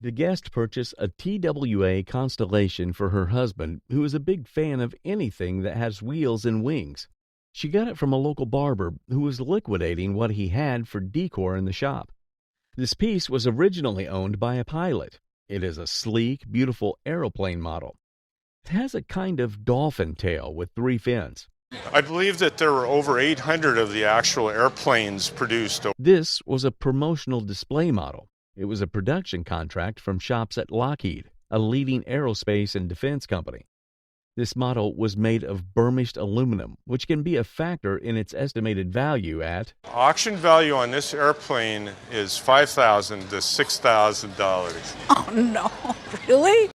The guest purchased a TWA Constellation for her husband, who is a big fan of anything that has wheels and wings. She got it from a local barber who was liquidating what he had for decor in the shop. This piece was originally owned by a pilot. It is a sleek, beautiful aeroplane model. It has a kind of dolphin tail with 3 fins. I believe that there were over 800 of the actual airplanes produced. This was a promotional display model. It was a production contract from shops at Lockheed, a leading aerospace and defense company. This model was made of burnished aluminum, which can be a factor in its estimated value at... Auction value on this airplane is $5,000 to $6,000. Oh no, really?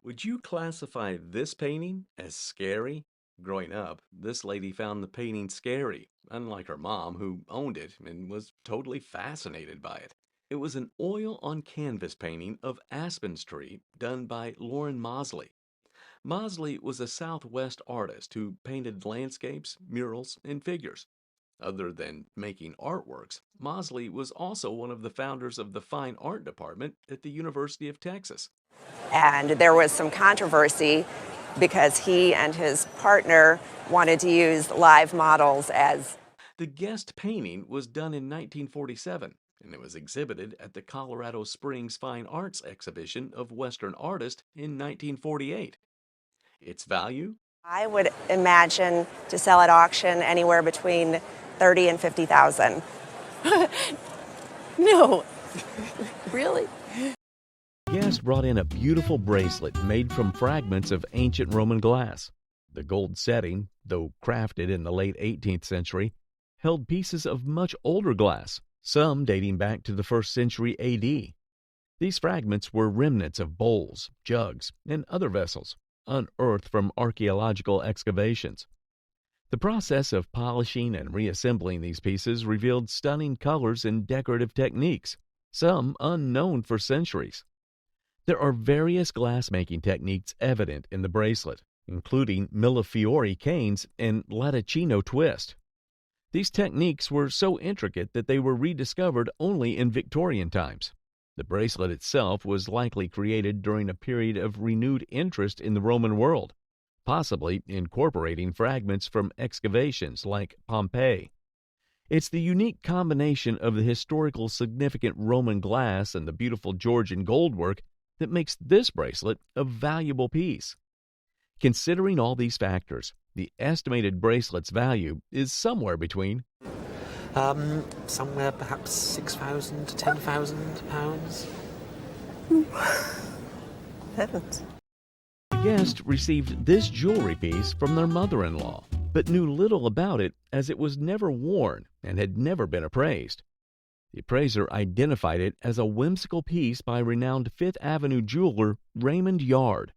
Would you classify this painting as scary? Growing up, this lady found the painting scary, unlike her mom, who owned it and was totally fascinated by it. It was an oil-on-canvas painting of Aspen's Tree done by Lauren Mosley. Mosley was a Southwest artist who painted landscapes, murals, and figures. Other than making artworks, Mosley was also one of the founders of the Fine Art Department at the University of Texas. And there was some controversy because he and his partner wanted to use live models as... The guest painting was done in 1947, and it was exhibited at the Colorado Springs Fine Arts Exhibition of Western Artists in 1948. Its value? I would imagine to sell at auction anywhere between $30,000 and $50,000. No, really? The guest brought in a beautiful bracelet made from fragments of ancient Roman glass. The gold setting, though crafted in the late 18th century, held pieces of much older glass, some dating back to the 1st century AD. These fragments were remnants of bowls, jugs, and other vessels, unearthed from archaeological excavations. The process of polishing and reassembling these pieces revealed stunning colors and decorative techniques, some unknown for centuries. There are various glass-making techniques evident in the bracelet, including millefiori canes and latticino twist. These techniques were so intricate that they were rediscovered only in Victorian times. The bracelet itself was likely created during a period of renewed interest in the Roman world, possibly incorporating fragments from excavations like Pompeii. It's the unique combination of the historical significant Roman glass and the beautiful Georgian goldwork that makes this bracelet a valuable piece. Considering all these factors, the estimated bracelet's value is somewhere between somewhere perhaps 6,000 to 10,000 pounds. Heavens. The guest received this jewelry piece from their mother-in-law, but knew little about it as it was never worn and had never been appraised. The appraiser identified it as a whimsical piece by renowned Fifth Avenue jeweler Raymond Yard.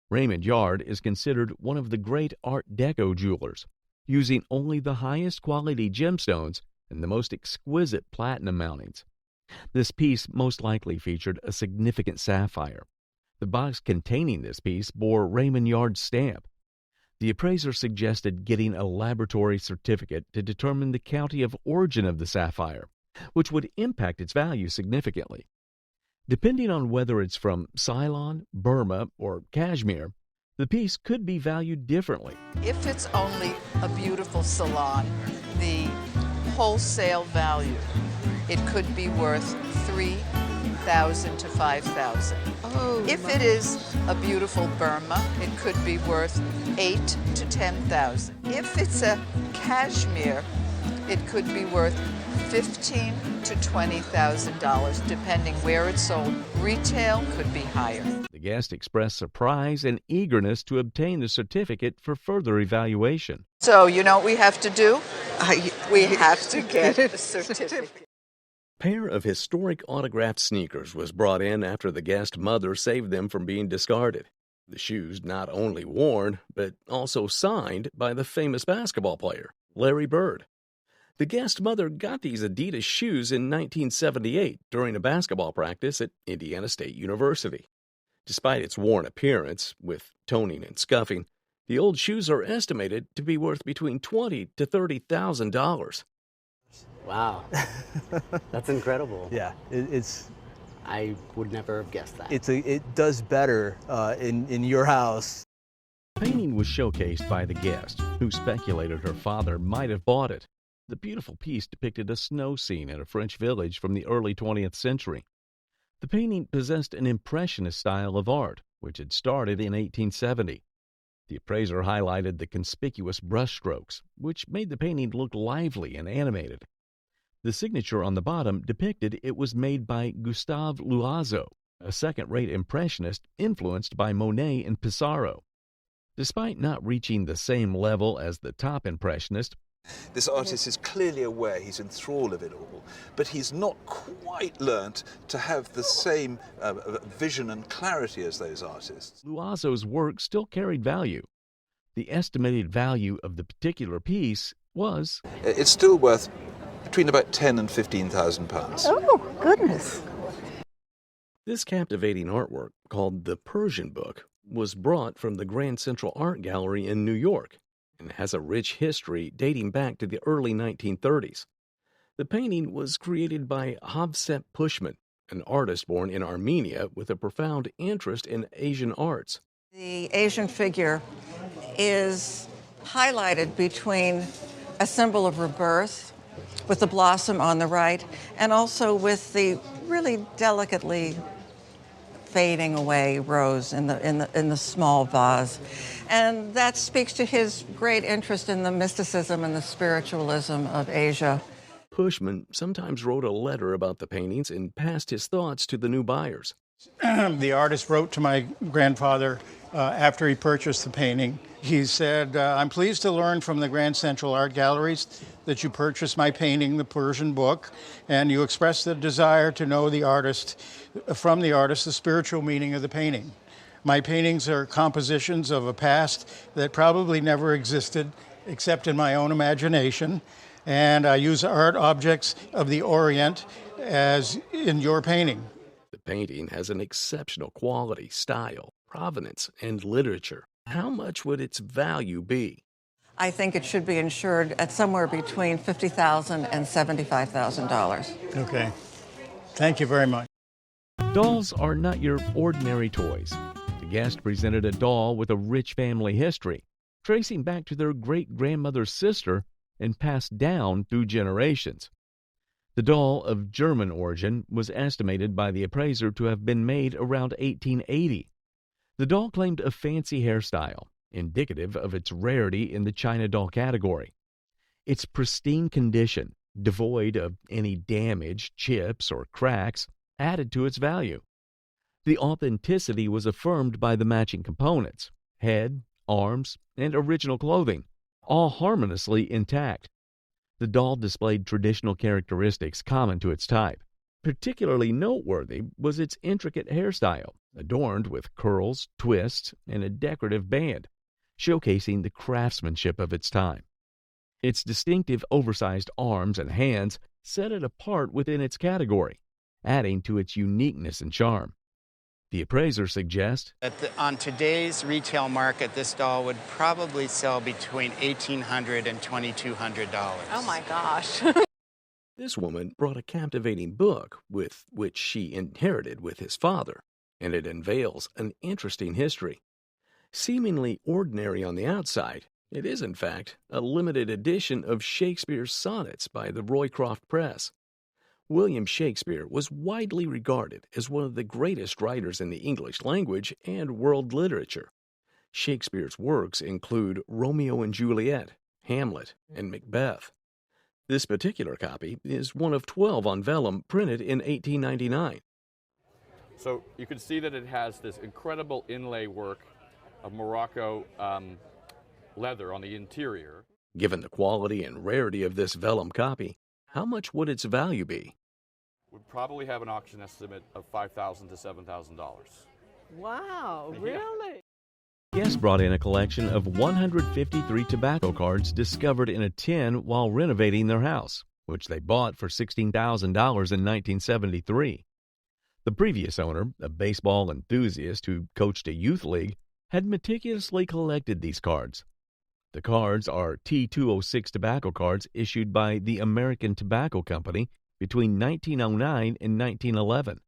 Raymond Yard is considered one of the great Art Deco jewelers, using only the highest quality gemstones and the most exquisite platinum mountings. This piece most likely featured a significant sapphire. The box containing this piece bore Raymond Yard's stamp. The appraiser suggested getting a laboratory certificate to determine the county of origin of the sapphire, which would impact its value significantly. Depending on whether it's from Ceylon, Burma, or Kashmir, the piece could be valued differently. If it's only a beautiful salon, the wholesale value, it could be worth $3,000 to $5,000. Oh, If it is a beautiful Burma, it could be worth $8,000 to $10,000. If it's a cashmere, it could be worth $15,000 to $20,000, depending where it's sold. Retail could be higher. The guest expressed surprise and eagerness to obtain the certificate for further evaluation. So, you know what we have to do? We have to get the certificate. A pair of historic autographed sneakers was brought in after the guest mother saved them from being discarded. The shoes not only worn, but also signed by the famous basketball player, Larry Bird. The guest mother got these Adidas shoes in 1978 during a basketball practice at Indiana State University. Despite its worn appearance, with toning and scuffing, the old shoes are estimated to be worth between $20,000 to $30,000. Wow. That's incredible. Yeah, it's I would never have guessed that. It does better in your house. The painting was showcased by the guest, who speculated her father might have bought it. The beautiful piece depicted a snow scene in a French village from the early 20th century. The painting possessed an impressionist style of art, which had started in 1870. The appraiser highlighted the conspicuous brushstrokes, which made the painting look lively and animated. The signature on the bottom depicted it was made by Gustave Loiseau, a second-rate impressionist influenced by Monet and Pissarro. Despite not reaching the same level as the top impressionist, this artist is clearly aware, he's enthralled of it all, but he's not quite learnt to have the same vision and clarity as those artists. Loiseau's work still carried value. The estimated value of the particular piece was... It's still worth between about £10,000 and £15,000. Oh, goodness. This captivating artwork, called the Persian Book, was brought from the Grand Central Art Gallery in New York and has a rich history dating back to the early 1930s. The painting was created by Havsep Pushman, an artist born in Armenia with a profound interest in Asian arts. The Asian figure is highlighted between a symbol of rebirth with the blossom on the right and also with the really delicately fading away rose in the small vase. And that speaks to his great interest in the mysticism and the spiritualism of Asia. Pushman sometimes wrote a letter about the paintings and passed his thoughts to the new buyers. The artist wrote to my grandfather after he purchased the painting. He said, I'm pleased to learn from the Grand Central Art Galleries that you purchased my painting, The Persian Book, and you expressed the desire to know from the artist, the spiritual meaning of the painting. My paintings are compositions of a past that probably never existed except in my own imagination, and I use art objects of the Orient as in your painting. The painting has an exceptional quality, style, provenance, and literature. How much would its value be? I think it should be insured at somewhere between $50,000 and $75,000. Okay. Thank you very much. Dolls are not your ordinary toys. The guest presented a doll with a rich family history, tracing back to their great-grandmother's sister and passed down through generations. The doll, of German origin, was estimated by the appraiser to have been made around 1880. The doll claimed a fancy hairstyle, indicative of its rarity in the China doll category. Its pristine condition, devoid of any damage, chips, or cracks, added to its value. The authenticity was affirmed by the matching components, head, arms, and original clothing, all harmoniously intact. The doll displayed traditional characteristics common to its type. Particularly noteworthy was its intricate hairstyle, adorned with curls, twists, and a decorative band, showcasing the craftsmanship of its time. Its distinctive oversized arms and hands set it apart within its category, adding to its uniqueness and charm. The appraiser suggests on today's retail market, this doll would probably sell between $1,800 and $2,200. Oh my gosh. This woman brought a captivating book with which she inherited with his father, and it unveils an interesting history. Seemingly ordinary on the outside, it is in fact a limited edition of Shakespeare's sonnets by the Roycroft Press. William Shakespeare was widely regarded as one of the greatest writers in the English language and world literature. Shakespeare's works include Romeo and Juliet, Hamlet, and Macbeth. This particular copy is one of 12 on vellum printed in 1899. So you can see that it has this incredible inlay work of Morocco leather on the interior. Given the quality and rarity of this vellum copy, how much would its value be? Would probably have an auction estimate of $5,000 to $7,000. Wow, really? Guest brought in a collection of 153 tobacco cards discovered in a tin while renovating their house, which they bought for $16,000 in 1973. The previous owner, a baseball enthusiast who coached a youth league, had meticulously collected these cards. The cards are T206 tobacco cards issued by the American Tobacco Company between 1909 and 1911.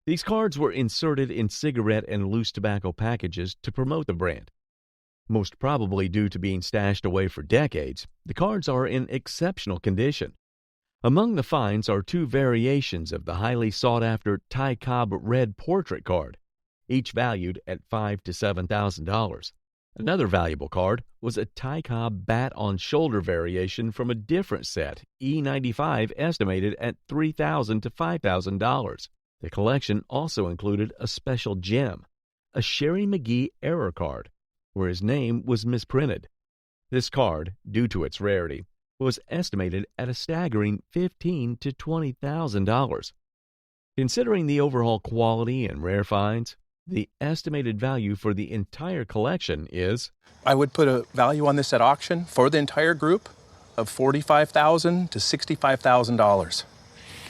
These cards were inserted in cigarette and loose tobacco packages to promote the brand. Most probably due to being stashed away for decades, the cards are in exceptional condition. Among the finds are two variations of the highly sought-after Ty Cobb Red Portrait card, each valued at $5,000 to $7,000. Another valuable card was a Ty Cobb bat-on-shoulder variation from a different set, E95, estimated at $3,000 to $5,000. The collection also included a special gem, a Sherry McGee error card, where his name was misprinted. This card, due to its rarity, was estimated at a staggering $15,000 to $20,000. Considering the overall quality and rare finds, the estimated value for the entire collection is... I would put a value on this at auction for the entire group of $45,000 to $65,000.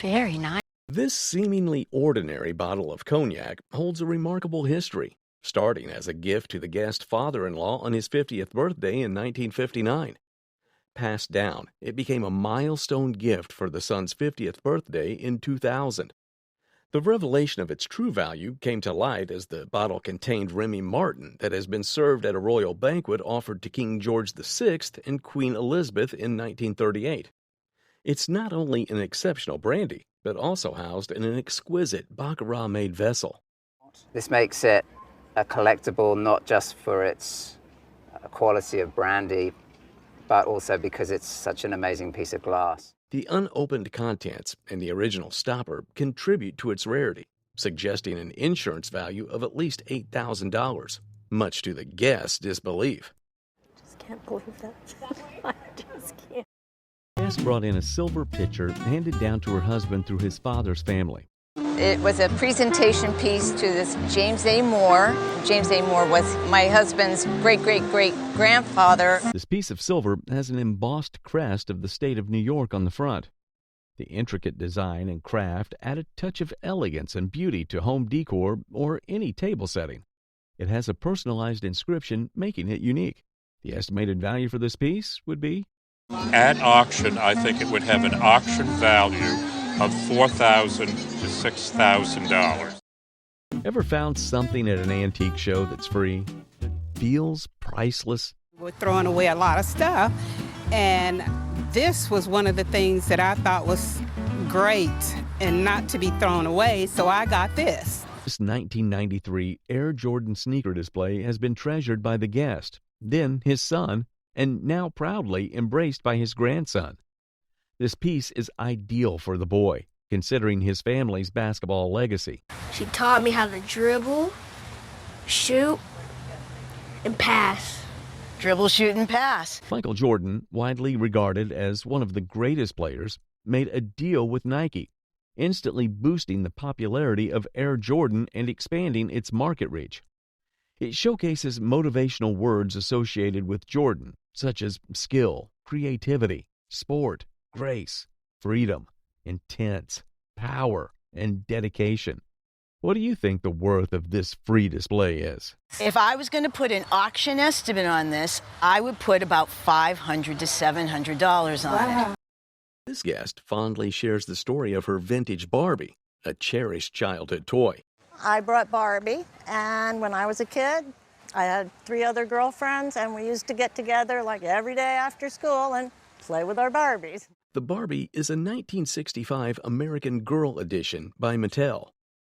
Very nice. This seemingly ordinary bottle of cognac holds a remarkable history, starting as a gift to the guest father-in-law on his 50th birthday in 1959. Passed down, it became a milestone gift for the son's 50th birthday in 2000. The revelation of its true value came to light as the bottle contained Remy Martin that has been served at a royal banquet offered to King George VI and Queen Elizabeth in 1938. It's not only an exceptional brandy, but also housed in an exquisite Baccarat-made vessel. This makes it a collectible not just for its quality of brandy, but also because it's such an amazing piece of glass. The unopened contents and the original stopper contribute to its rarity, suggesting an insurance value of at least $8,000, much to the guest's disbelief. I just can't believe that. I just can't. The guest brought in a silver pitcher handed down to her husband through his father's family. It was a presentation piece to this James A. Moore. James A. Moore was my husband's great-great-great-grandfather. This piece of silver has an embossed crest of the state of New York on the front. The intricate design and craft add a touch of elegance and beauty to home decor or any table setting. It has a personalized inscription, making it unique. The estimated value for this piece would be? At auction, I think it would have an auction value of $4,000 to $6,000. Ever found something at an antique show that's free? That feels priceless? We're throwing away a lot of stuff, and this was one of the things that I thought was great and not to be thrown away, so I got this. This 1993 Air Jordan sneaker display has been treasured by the guest, then his son, and now proudly embraced by his grandson. This piece is ideal for the boy, considering his family's basketball legacy. She taught me how to dribble, shoot, and pass. Dribble, shoot, and pass. Michael Jordan, widely regarded as one of the greatest players, made a deal with Nike, instantly boosting the popularity of Air Jordan and expanding its market reach. It showcases motivational words associated with Jordan, such as skill, creativity, sport, grace, freedom, intense, power, and dedication. What do you think the worth of this free display is? If I was going to put an auction estimate on this, I would put about $500 to $700 on it. This guest fondly shares the story of her vintage Barbie, a cherished childhood toy. I brought Barbie, and when I was a kid, I had 3 other girlfriends, and we used to get together like every day after school and play with our Barbies. The Barbie is a 1965 American Girl edition by Mattel.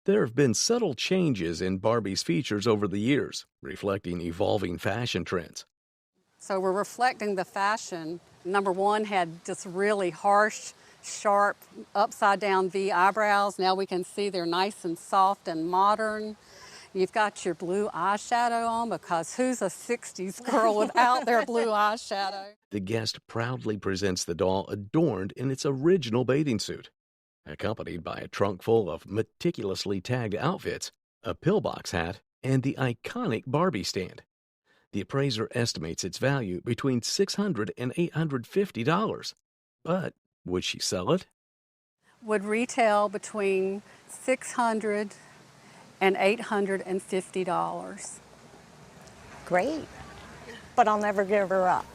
There have been subtle changes in Barbie's features over the years, reflecting evolving fashion trends. So we're reflecting the fashion. Number one had just really harsh, sharp, upside-down V eyebrows. Now we can see they're nice and soft and modern. You've got your blue eyeshadow on, because who's a 60s girl without their blue eyeshadow? The guest proudly presents the doll adorned in its original bathing suit, accompanied by a trunk full of meticulously tagged outfits, a pillbox hat, and the iconic Barbie stand. The appraiser estimates its value between $600 and $850. But would she sell it? Would retail between $600 and $850. Great, but I'll never give her up.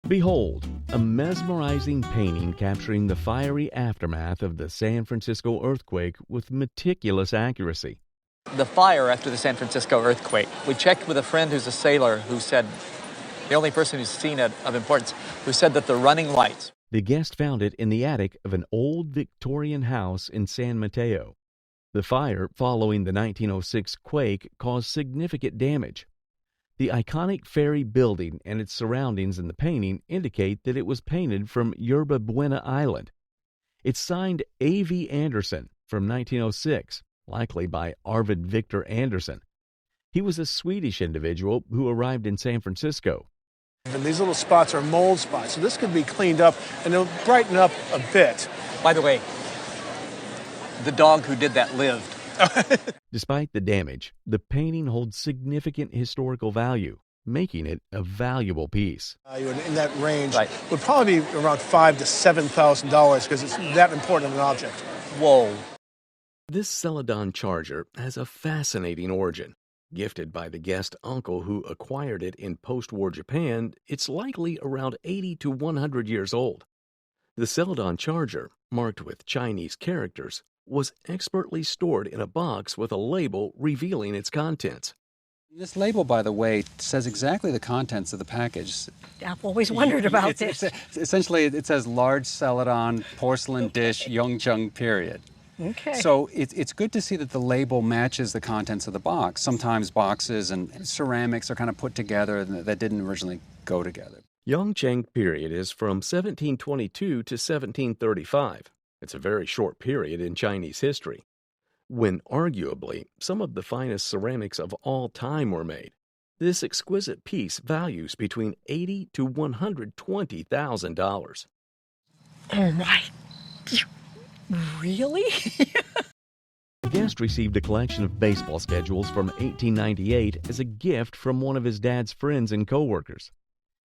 Behold, a mesmerizing painting capturing the fiery aftermath of the San Francisco earthquake with meticulous accuracy. The fire after the San Francisco earthquake. We checked with a friend who's a sailor who said, the only person who's seen it of importance, who said that the running lights. The guest found it in the attic of an old Victorian house in San Mateo. The fire following the 1906 quake caused significant damage. The iconic ferry building and its surroundings in the painting indicate that it was painted from Yerba Buena Island. It's signed A.V. Anderson from 1906, likely by Arvid Victor Anderson. He was a Swedish individual who arrived in San Francisco. And these little spots are mold spots, so this could be cleaned up and it'll brighten up a bit. By the way, the dog who did that lived. Despite the damage, the painting holds significant historical value, making it a valuable piece. In that range would probably be around $5,000 to $7,000 because it's that important an object. Whoa. This Celadon Charger has a fascinating origin. Gifted by the guest uncle who acquired it in post-war Japan, it's likely around 80 to 100 years old. The Celadon Charger, marked with Chinese characters, was expertly stored in a box with a label revealing its contents. This label, by the way, says exactly the contents of the package. I've always wondered about this. Essentially, it says large Celadon porcelain dish, Yongcheng period. Okay. So it's good to see that the label matches the contents of the box. Sometimes boxes and ceramics are kind of put together that didn't originally go together. Yongcheng period is from 1722 to 1735. It's a very short period in Chinese history, when arguably some of the finest ceramics of all time were made. This exquisite piece values between $80,000 to $120,000. Oh my! Really? The guest received a collection of baseball schedules from 1898 as a gift from one of his dad's friends and coworkers.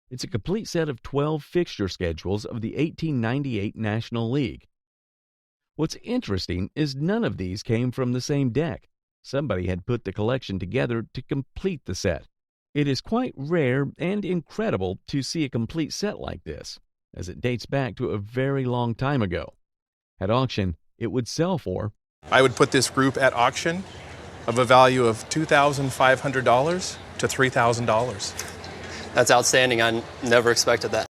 It's a complete set of 12 fixture schedules of the 1898 National League. What's interesting is none of these came from the same deck. Somebody had put the collection together to complete the set. It is quite rare and incredible to see a complete set like this, as it dates back to a very long time ago. At auction, it would sell for... I would put this group at auction of a value of $2,500 to $3,000. That's outstanding. I never expected that.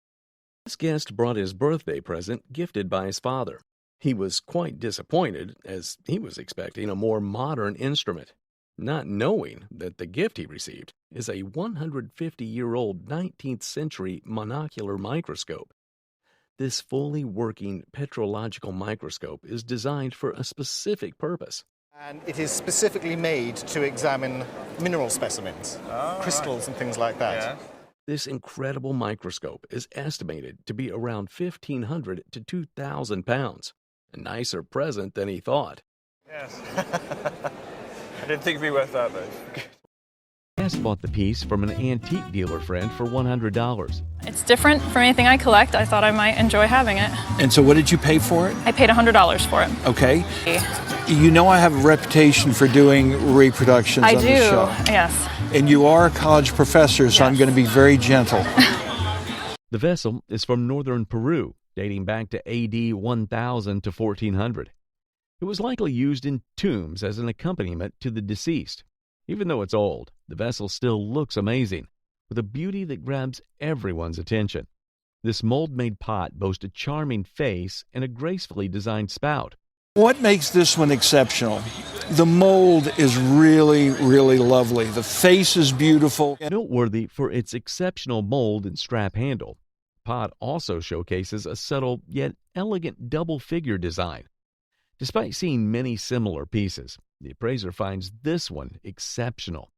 This guest brought his birthday present gifted by his father. He was quite disappointed, as he was expecting a more modern instrument, not knowing that the gift he received is a 150-year-old 19th century monocular microscope. This fully working petrological microscope is designed for a specific purpose. And it is specifically made to examine mineral specimens, crystals and things like that. Yeah. This incredible microscope is estimated to be around 1,500 to 2,000 pounds. A nicer present than he thought. Yes. I didn't think it'd be worth that, though. Guest bought the piece from an antique dealer friend for $100. It's different from anything I collect. I thought I might enjoy having it. And so what did you pay for it? I paid $100 for it. Okay. You know I have a reputation for doing reproductions on the show. I do, yes. And you are a college professor, so I'm going to be very gentle. The vessel is from northern Peru, dating back to AD 1000 to 1400. It was likely used in tombs as an accompaniment to the deceased. Even though it's old, the vessel still looks amazing, with a beauty that grabs everyone's attention. This mold-made pot boasts a charming face and a gracefully designed spout. What makes this one exceptional? The mold is really, really lovely. The face is beautiful. Noteworthy for its exceptional mold and strap handle, the pot also showcases a subtle yet elegant double figure design. Despite seeing many similar pieces, the appraiser finds this one exceptional.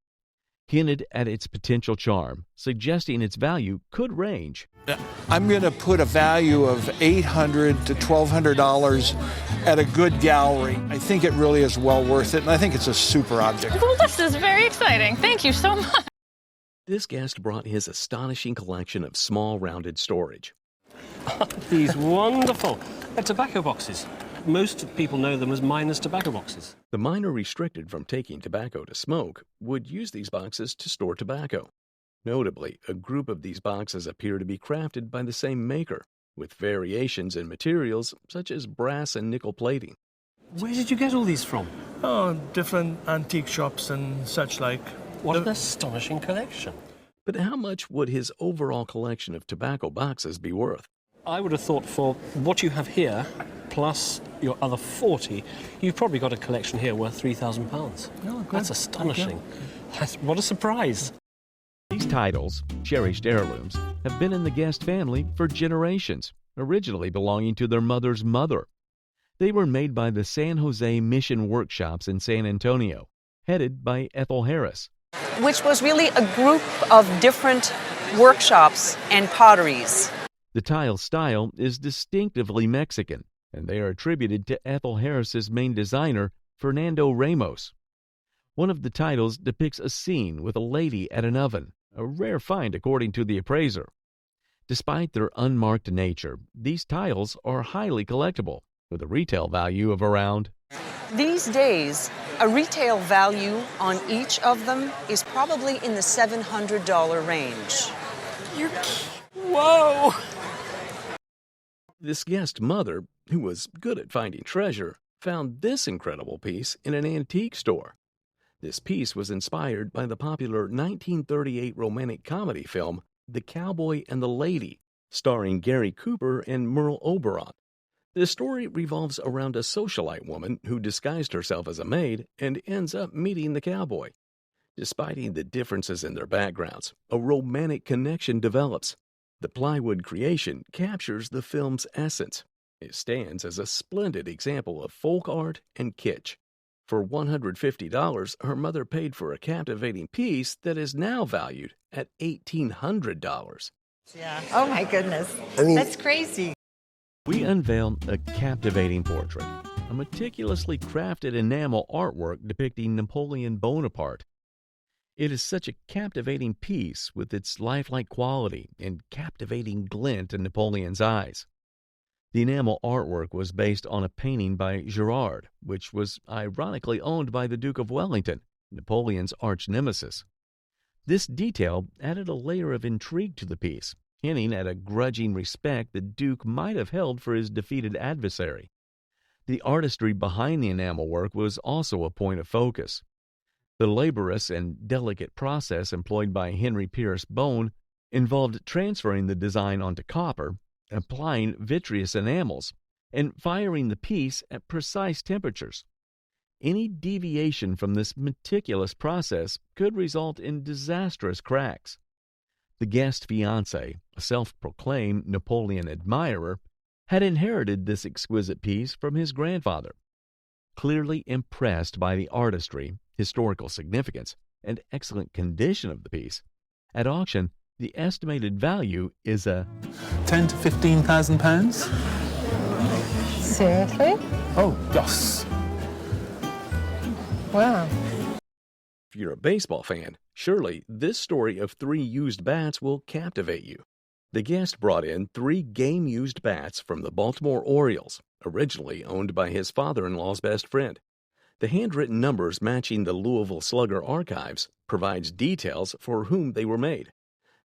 Hinted at its potential charm, suggesting its value could range. I'm going to put a value of $800 to $1,200 at a good gallery. I think it really is well worth it, and I think it's a super object. Well, this is very exciting. Thank you so much. This guest brought his astonishing collection of small rounded storage. These wonderful tobacco boxes. Most people know them as miners' tobacco boxes. The miner restricted from taking tobacco to smoke would use these boxes to store tobacco. Notably, a group of these boxes appear to be crafted by the same maker, with variations in materials such as brass and nickel plating. Where did you get all these from? Oh, different antique shops and such like. What an astonishing collection. But how much would his overall collection of tobacco boxes be worth? I would have thought for what you have here, plus your other 40, you've probably got a collection here worth £3,000. Oh, good. That's astonishing. What a surprise. These titles, cherished heirlooms, have been in the Guest family for generations, originally belonging to their mother's mother. They were made by the San Jose Mission Workshops in San Antonio, headed by Ethel Harris. Which was really a group of different workshops and potteries. The tile style is distinctively Mexican, and they are attributed to Ethel Harris's main designer, Fernando Ramos. One of the titles depicts a scene with a lady at an oven, a rare find according to the appraiser. Despite their unmarked nature, these tiles are highly collectible, with a retail value of around... These days, a retail value on each of them is probably in the $700 range. You're kidding. Whoa! This Guest mother, who was good at finding treasure, found this incredible piece in an antique store. This piece was inspired by the popular 1938 romantic comedy film The Cowboy and the Lady, starring Gary Cooper and Merle Oberon. The story revolves around a socialite woman who disguised herself as a maid and ends up meeting the cowboy. Despite the differences in their backgrounds, a romantic connection develops. The plywood creation captures the film's essence. It stands as a splendid example of folk art and kitsch. For $150, her mother paid for a captivating piece that is now valued at $1,800. Yeah. Oh my goodness. That's crazy. We unveil a captivating portrait, a meticulously crafted enamel artwork depicting Napoleon Bonaparte. It is such a captivating piece with its lifelike quality and captivating glint in Napoleon's eyes. The enamel artwork was based on a painting by Gerard, which was ironically owned by the Duke of Wellington, Napoleon's arch-nemesis. This detail added a layer of intrigue to the piece, hinting at a grudging respect the Duke might have held for his defeated adversary. The artistry behind the enamel work was also a point of focus. The laborious and delicate process employed by Henry Pierce Bone involved transferring the design onto copper, applying vitreous enamels, and firing the piece at precise temperatures. Any deviation from this meticulous process could result in disastrous cracks. The Guest fiancé, a self-proclaimed Napoleon admirer, had inherited this exquisite piece from his grandfather. Clearly impressed by the artistry, historical significance, and excellent condition of the piece, at auction, the estimated value is a £10,000 to £15,000. Seriously? Oh, yes. Wow. If you're a baseball fan, surely this story of 3 used bats will captivate you. The Guest brought in 3 game-used bats from the Baltimore Orioles, originally owned by his father-in-law's best friend. The handwritten numbers matching the Louisville Slugger archives provides details for whom they were made.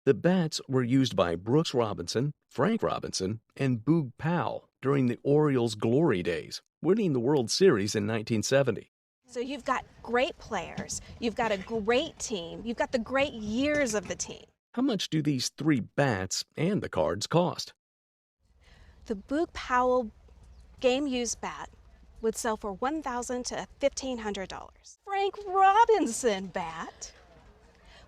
The bats were used by Brooks Robinson, Frank Robinson, and Boog Powell during the Orioles' glory days, winning the World Series in 1970. So you've got great players, you've got a great team, you've got the great years of the team. How much do these 3 bats and the cards cost? The Boog Powell game-used bat would sell for $1,000 to $1,500. Frank Robinson bat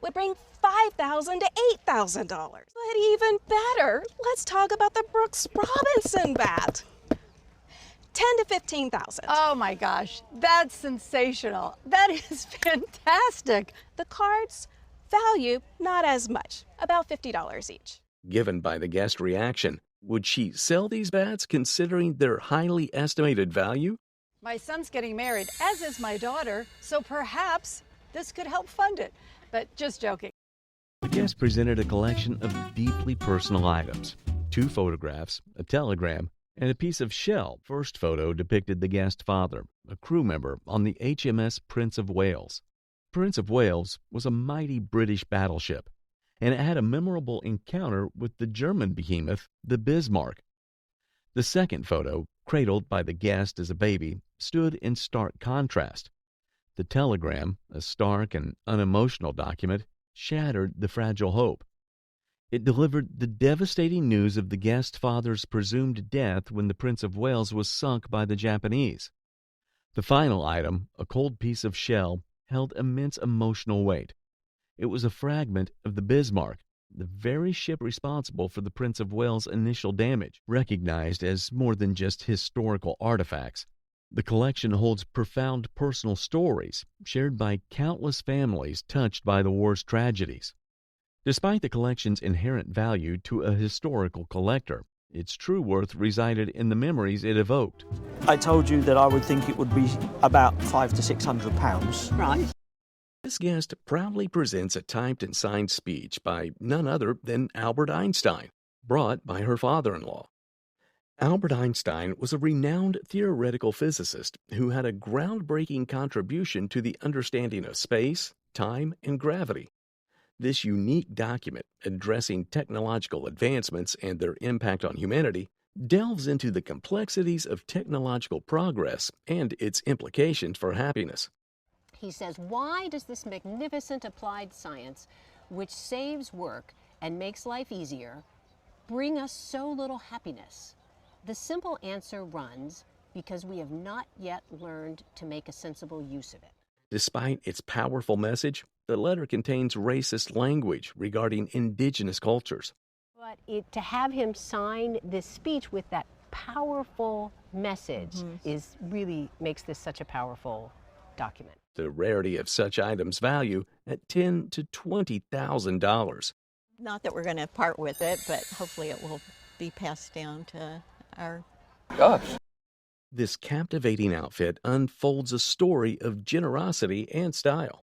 would bring $5,000 to $8,000. But even better, let's talk about the Brooks Robinson bat. $10,000 to $15,000. Oh my gosh, that's sensational. That is fantastic. The cards value not as much, about $50 each. Given by the Guest reaction, would she sell these bats considering their highly estimated value? My son's getting married, as is my daughter, so perhaps this could help fund it. But just joking. The Guest presented a collection of deeply personal items, 2 photographs, a telegram, and a piece of shell. First photo depicted the Guest father, a crew member on the HMS Prince of Wales. Prince of Wales was a mighty British battleship, and it had a memorable encounter with the German behemoth, the Bismarck. The second photo, cradled by the guest as a baby, stood in stark contrast. The telegram, a stark and unemotional document, shattered the fragile hope. It delivered the devastating news of the guest father's presumed death when the Prince of Wales was sunk by the Japanese. The final item, a cold piece of shell, held immense emotional weight. It was a fragment of the Bismarck, the very ship responsible for the Prince of Wales' initial damage, recognized as more than just historical artifacts. The collection holds profound personal stories shared by countless families touched by the war's tragedies. Despite the collection's inherent value to a historical collector, its true worth resided in the memories it evoked. I told you that I would think it would be about £500 to £600. Right. This guest proudly presents a typed and signed speech by none other than Albert Einstein, brought by her father-in-law. Albert Einstein was a renowned theoretical physicist who had a groundbreaking contribution to the understanding of space, time, and gravity. This unique document, addressing technological advancements and their impact on humanity, delves into the complexities of technological progress and its implications for happiness. He says, why does this magnificent applied science, which saves work and makes life easier, bring us so little happiness? The simple answer runs because we have not yet learned to make a sensible use of it. Despite its powerful message, the letter contains racist language regarding indigenous cultures. But to have him sign this speech with that powerful message is really makes this such a powerful document. The rarity of such items value at $10,000 to $20,000. Not that we're going to part with it, but hopefully it will be passed down to our... Gosh. This captivating outfit unfolds a story of generosity and style.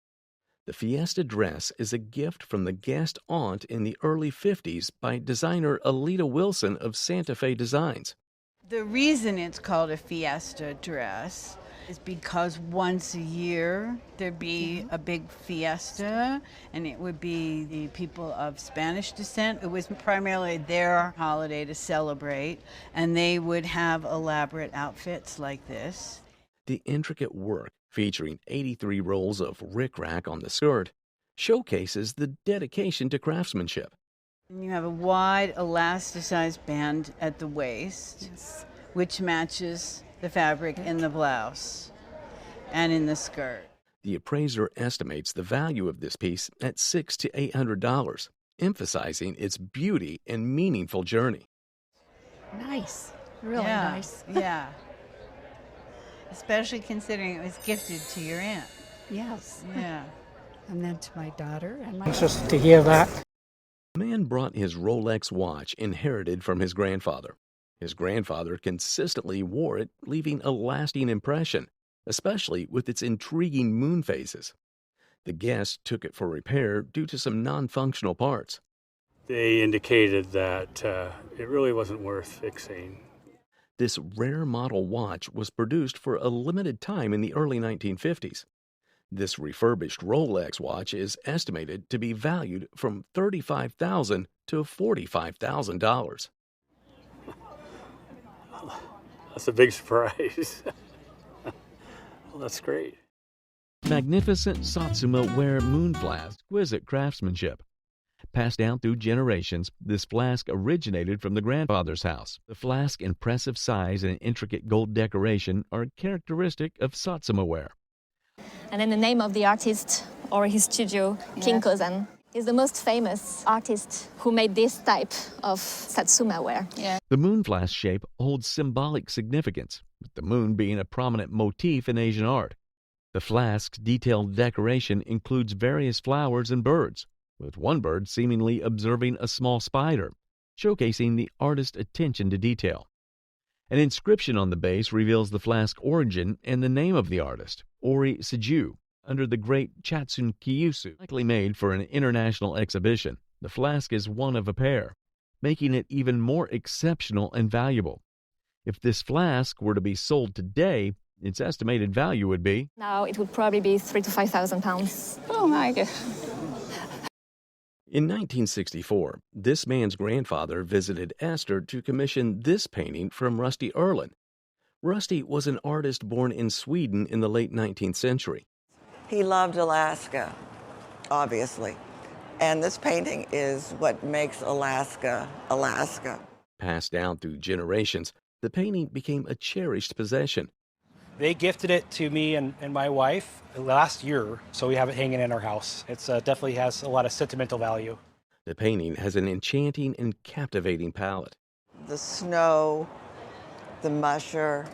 The Fiesta dress is a gift from the guest aunt in the early 50s by designer Alita Wilson of Santa Fe Designs. The reason it's called a Fiesta dress is because once a year there'd be a big fiesta, and it would be the people of Spanish descent. It was primarily their holiday to celebrate, and they would have elaborate outfits like this. The intricate work, featuring 83 rolls of rickrack on the skirt, showcases the dedication to craftsmanship. And you have a wide elasticized band at the waist, which matches the fabric in the blouse and in the skirt. The appraiser estimates the value of this piece at $600 to $800, emphasizing its beauty and meaningful journey. Nice. Really nice. Yeah. Especially considering it was gifted to your aunt. Yes. Yeah. And then to my daughter and my... Anxious to hear that. The man brought his Rolex watch inherited from his grandfather. His grandfather consistently wore it, leaving a lasting impression, especially with its intriguing moon phases. The guest took it for repair due to some non-functional parts. They indicated that it really wasn't worth fixing. This rare model watch was produced for a limited time in the early 1950s. This refurbished Rolex watch is estimated to be valued from $35,000 to $45,000. That's a big surprise. Well, that's great. Magnificent Satsuma ware moon flask, exquisite craftsmanship. Passed down through generations, this flask originated from the grandfather's house. The flask's impressive size and intricate gold decoration are characteristic of Satsuma ware. And then the name of the artist or his studio, King Kozan, is the most famous artist who made this type of Satsuma ware. The moon flask shape holds symbolic significance, with the moon being a prominent motif in Asian art. The flask's detailed decoration includes various flowers and birds, with one bird seemingly observing a small spider, showcasing the artist's attention to detail. An inscription on the base reveals the flask's origin and the name of the artist, Ori Seiju, under the great Chatsun Kyusu, likely made for an international exhibition. The flask is one of a pair, making it even more exceptional and valuable. If this flask were to be sold today, its estimated value would be... Now it would probably be £3,000 to £5,000. Oh my God. In 1964, this man's grandfather visited Astor to commission this painting from Rusty Erlin. Rusty was an artist born in Sweden in the late 19th century. He loved Alaska, obviously. And this painting is what makes Alaska, Alaska. Passed down through generations, the painting became a cherished possession. They gifted it to me and my wife last year, so we have it hanging in our house. It definitely has a lot of sentimental value. The painting has an enchanting and captivating palette. The snow, the musher,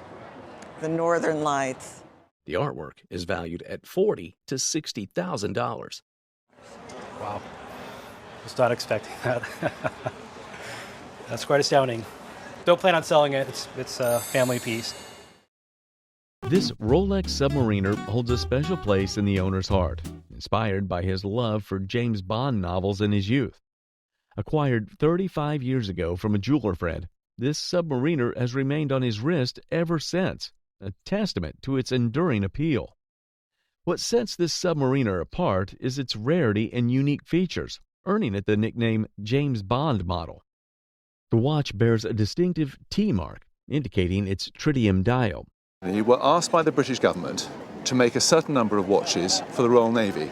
the northern lights. The artwork is valued at $40,000 to $60,000. Wow. Was not expecting that. That's quite astounding. Don't plan on selling it. It's a family piece. This Rolex Submariner holds a special place in the owner's heart, inspired by his love for James Bond novels in his youth. Acquired 35 years ago from a jeweler friend, this Submariner has remained on his wrist ever since, a testament to its enduring appeal. What sets this Submariner apart is its rarity and unique features, earning it the nickname James Bond model. The watch bears a distinctive T mark, indicating its tritium dial. You were asked by the British government to make a certain number of watches for the Royal Navy.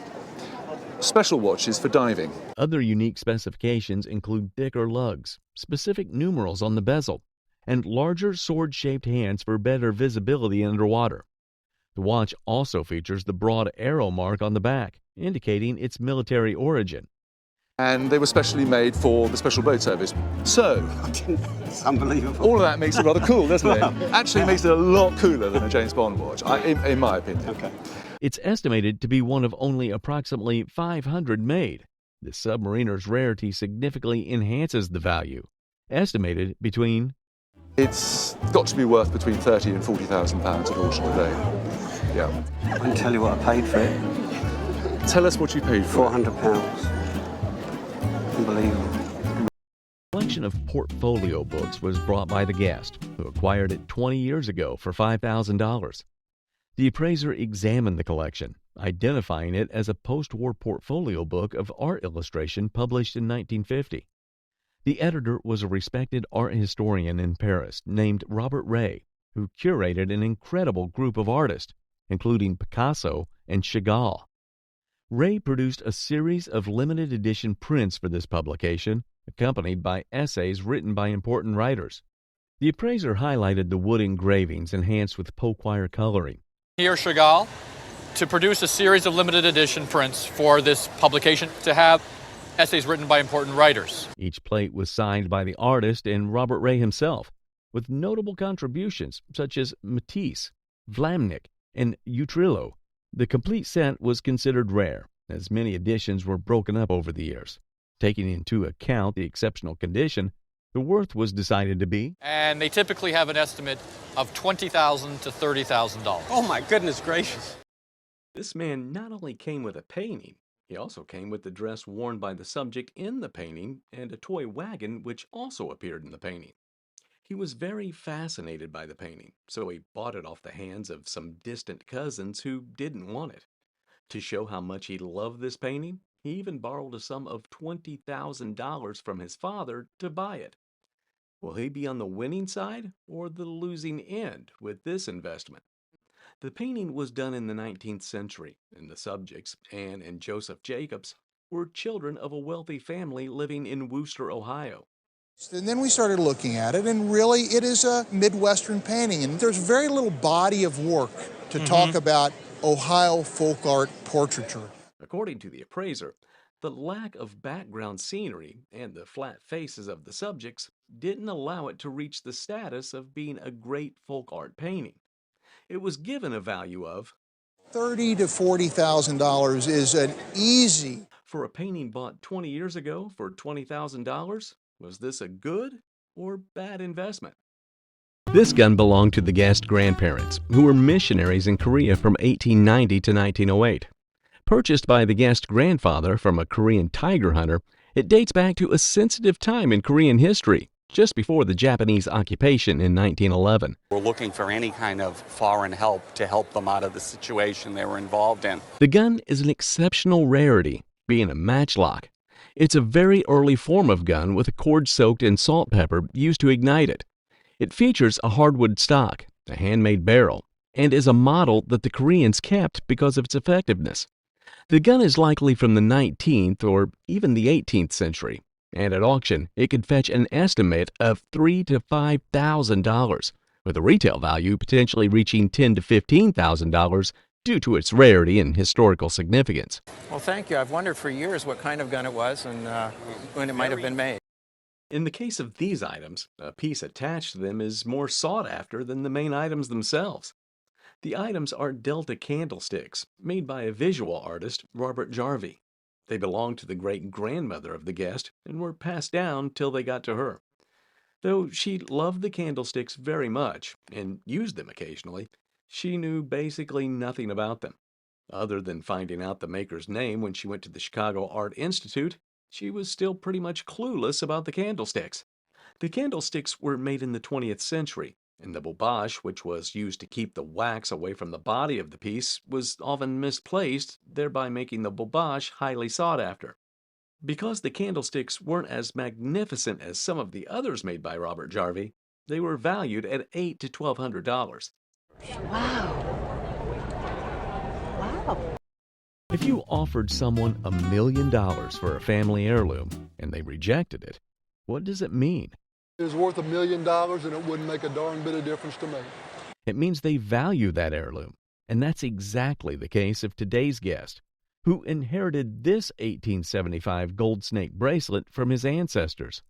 Special watches for diving. Other unique specifications include thicker lugs, specific numerals on the bezel, and larger sword-shaped hands for better visibility underwater. The watch also features the broad arrow mark on the back, indicating its military origin. And they were specially made for the Special Boat Service. So, it's unbelievable. All of that makes it rather cool, doesn't it? Actually, it makes it a lot cooler than a James Bond watch, in my opinion. Okay. It's estimated to be one of only approximately 500 made. The Submariner's rarity significantly enhances the value, estimated between... It's got to be worth between £30,000 and £40,000 at auction today. Yeah. I can tell you what I paid for it. Tell us what you paid for it. £400. Unbelievable. A collection of portfolio books was brought by the guest, who acquired it 20 years ago for $5,000. The appraiser examined the collection, identifying it as a post-war portfolio book of art illustration published in 1950. The editor was a respected art historian in Paris named Robert Ray, who curated an incredible group of artists, including Picasso and Chagall. Ray produced a series of limited edition prints for this publication, accompanied by essays written by important writers. The appraiser highlighted the wood engravings enhanced with poke-wire coloring. Here, Chagall, to produce a series of limited edition prints for this publication, to have essays written by important writers. Each plate was signed by the artist and Robert Ray himself, with notable contributions such as Matisse, Vlamnik, and Utrillo. The complete set was considered rare, as many editions were broken up over the years. Taking into account the exceptional condition, the worth was decided to be... And they typically have an estimate of $20,000 to $30,000. Oh my goodness gracious. This man not only came with a painting, he also came with the dress worn by the subject in the painting and a toy wagon which also appeared in the painting. He was very fascinated by the painting, so he bought it off the hands of some distant cousins who didn't want it. To show how much he loved this painting, he even borrowed a sum of $20,000 from his father to buy it. Will he be on the winning side or the losing end with this investment? The painting was done in the 19th century, and the subjects, Anne and Joseph Jacobs, were children of a wealthy family living in Wooster, Ohio. And then we started looking at it, and really it is a Midwestern painting, and there's very little body of work to talk about Ohio folk art portraiture. According to the appraiser, the lack of background scenery and the flat faces of the subjects didn't allow it to reach the status of being a great folk art painting. It was given a value of $30,000 to $40,000 is an easy. For a painting bought 20 years ago for $20,000, was this a good or bad investment? This gun belonged to the guest grandparents, who were missionaries in Korea from 1890 to 1908. Purchased by the guest grandfather from a Korean tiger hunter, it dates back to a sensitive time in Korean history, just before the Japanese occupation in 1911. We're looking for any kind of foreign help to help them out of the situation they were involved in. The gun is an exceptional rarity, being a matchlock. It's a very early form of gun with a cord soaked in salt pepper used to ignite it. It features a hardwood stock, a handmade barrel, and is a model that the Koreans kept because of its effectiveness. The gun is likely from the 19th or even the 18th century, and at auction it could fetch an estimate of $3,000 to $5,000, with a retail value potentially reaching $10,000 to $15,000 due to its rarity and historical significance. Well, thank you. I've wondered for years what kind of gun it was and when it might have been made. In the case of these items, a piece attached to them is more sought after than the main items themselves. The items are Delta candlesticks, made by a visual artist, Robert Jarvie. They belonged to the great-grandmother of the guest and were passed down till they got to her. Though she loved the candlesticks very much and used them occasionally, she knew basically nothing about them. Other than finding out the maker's name when she went to the Chicago Art Institute, she was still pretty much clueless about the candlesticks. The candlesticks were made in the 20th century, and the bobage, which was used to keep the wax away from the body of the piece, was often misplaced, thereby making the bobage highly sought after. Because the candlesticks weren't as magnificent as some of the others made by Robert Jarvie, they were valued at $800 to $1,200. Wow. If you offered someone $1 million for a family heirloom and they rejected it, what does it mean? It's worth $1 million and it wouldn't make a darn bit of difference to me. It means they value that heirloom, and that's exactly the case of today's guest, who inherited this 1875 gold snake bracelet from his ancestors.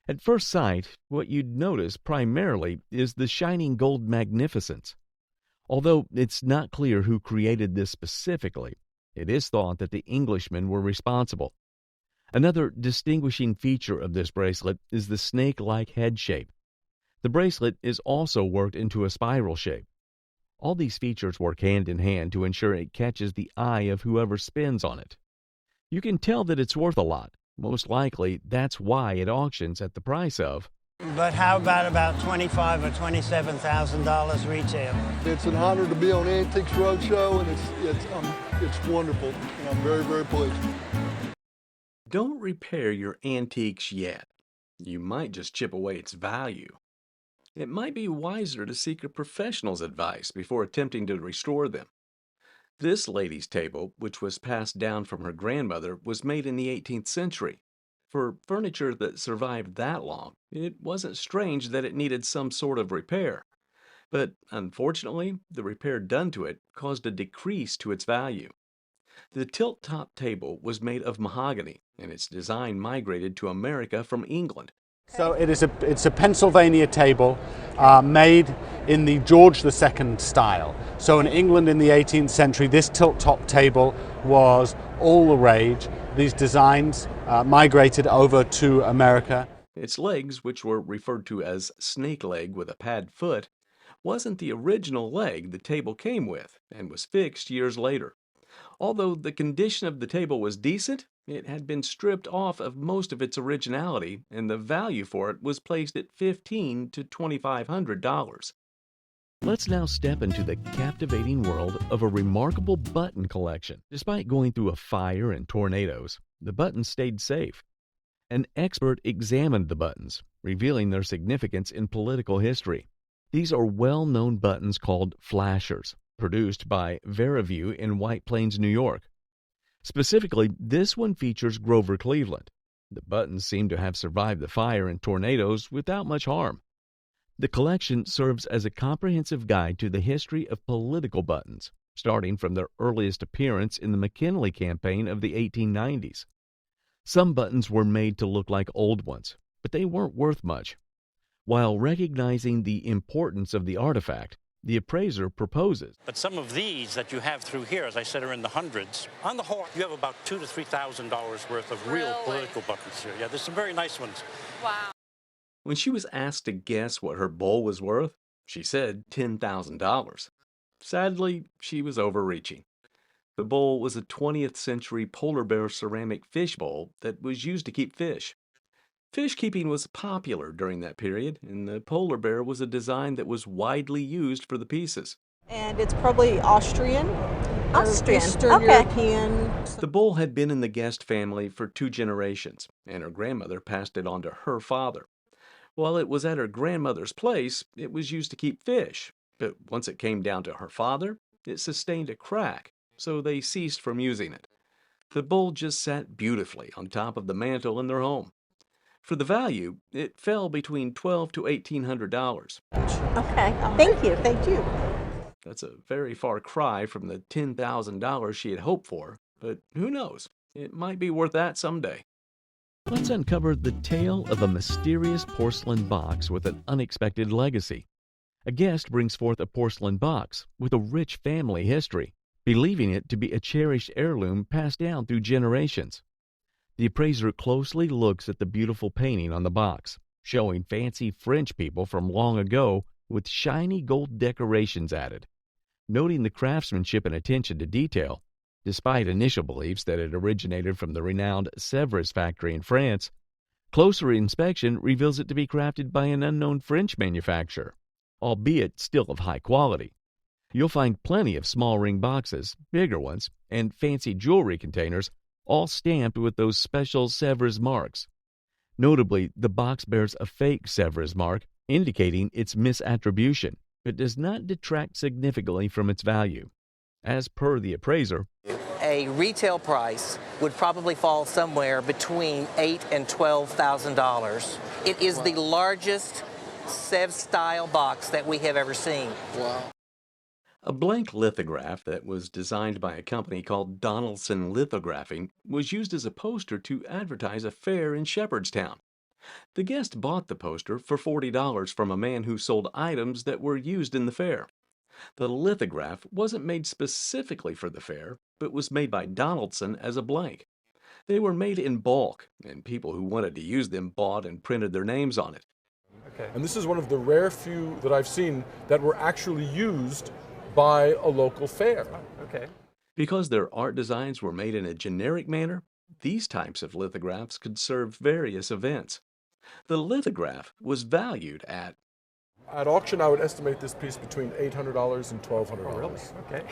At first sight, what you'd notice primarily is the shining gold magnificence. Although it's not clear who created this specifically, it is thought that the Englishmen were responsible. Another distinguishing feature of this bracelet is the snake-like head shape. The bracelet is also worked into a spiral shape. All these features work hand in hand to ensure it catches the eye of whoever spins on it. You can tell that it's worth a lot. Most likely, that's why it auctions at the price of... But how about $25,000 or $27,000 retail? It's an honor to be on Antiques Roadshow, and it's wonderful, and I'm very, very pleased. Don't repair your antiques yet. You might just chip away its value. It might be wiser to seek a professional's advice before attempting to restore them. This lady's table, which was passed down from her grandmother, was made in the 18th century. For furniture that survived that long, it wasn't strange that it needed some sort of repair. But unfortunately, the repair done to it caused a decrease to its value. The tilt-top table was made of mahogany, and its design migrated to America from England. So it's a Pennsylvania table made in the George II style. So in England in the 18th century, this tilt-top table was all the rage. These designs migrated over to America. Its legs, which were referred to as snake leg with a pad foot, wasn't the original leg the table came with and was fixed years later. Although the condition of the table was decent, it had been stripped off of most of its originality, and the value for it was placed at $1,500 to $2,500. Let's now step into the captivating world of a remarkable button collection. Despite going through a fire and tornadoes, the buttons stayed safe. An expert examined the buttons, revealing their significance in political history. These are well-known buttons called flashers, produced by Veraview in White Plains, New York. Specifically, this one features Grover Cleveland. The buttons seem to have survived the fire and tornadoes without much harm. The collection serves as a comprehensive guide to the history of political buttons, starting from their earliest appearance in the McKinley campaign of the 1890s. Some buttons were made to look like old ones, but they weren't worth much. While recognizing the importance of the artifact, the appraiser proposes. But some of these that you have through here, as I said, are in the hundreds. On the whole, you have about $2,000 to $3,000 worth of real political buttons here. Yeah, there's some very nice ones. Wow. When she was asked to guess what her bowl was worth, she said $10,000. Sadly, she was overreaching. The bowl was a 20th century polar bear ceramic fish bowl that was used to keep fish. Fish keeping was popular during that period, and the polar bear was a design that was widely used for the pieces. And it's probably Austrian, Austrian. Eastern Okay. European. The bowl had been in the Guest family for 2 generations, and her grandmother passed it on to her father. While it was at her grandmother's place, it was used to keep fish, but once it came down to her father, it sustained a crack, so they ceased from using it. The bowl just sat beautifully on top of the mantel in their home. For the value, it fell between $1,200 to $1,800. Okay. Thank you. Thank you. That's a very far cry from the $10,000 she had hoped for, but who knows? It might be worth that someday. Let's uncover the tale of a mysterious porcelain box with an unexpected legacy. A guest brings forth a porcelain box with a rich family history, believing it to be a cherished heirloom passed down through generations. The appraiser closely looks at the beautiful painting on the box, showing fancy French people from long ago with shiny gold decorations added. Noting the craftsmanship and attention to detail, despite initial beliefs that it originated from the renowned Sèvres factory in France, closer inspection reveals it to be crafted by an unknown French manufacturer, albeit still of high quality. You'll find plenty of small ring boxes, bigger ones, and fancy jewelry containers, all stamped with those special Sèvres marks. Notably, the box bears a fake Sèvres mark, indicating its misattribution, but does not detract significantly from its value. As per the appraiser, a retail price would probably fall somewhere between $8,000 and $12,000. It is the largest Sèvres-style box that we have ever seen. Wow. A blank lithograph that was designed by a company called Donaldson Lithographing was used as a poster to advertise a fair in Shepherdstown. The guest bought the poster for $40 from a man who sold items that were used in the fair. The lithograph wasn't made specifically for the fair, but was made by Donaldson as a blank. They were made in bulk, and people who wanted to use them bought and printed their names on it. Okay. And this is one of the rare few that I've seen that were actually used by a local fair. Okay. Because their art designs were made in a generic manner, these types of lithographs could serve various events. The lithograph was valued at auction, I would estimate this piece between $800 and $1,200. Oh, really? Okay.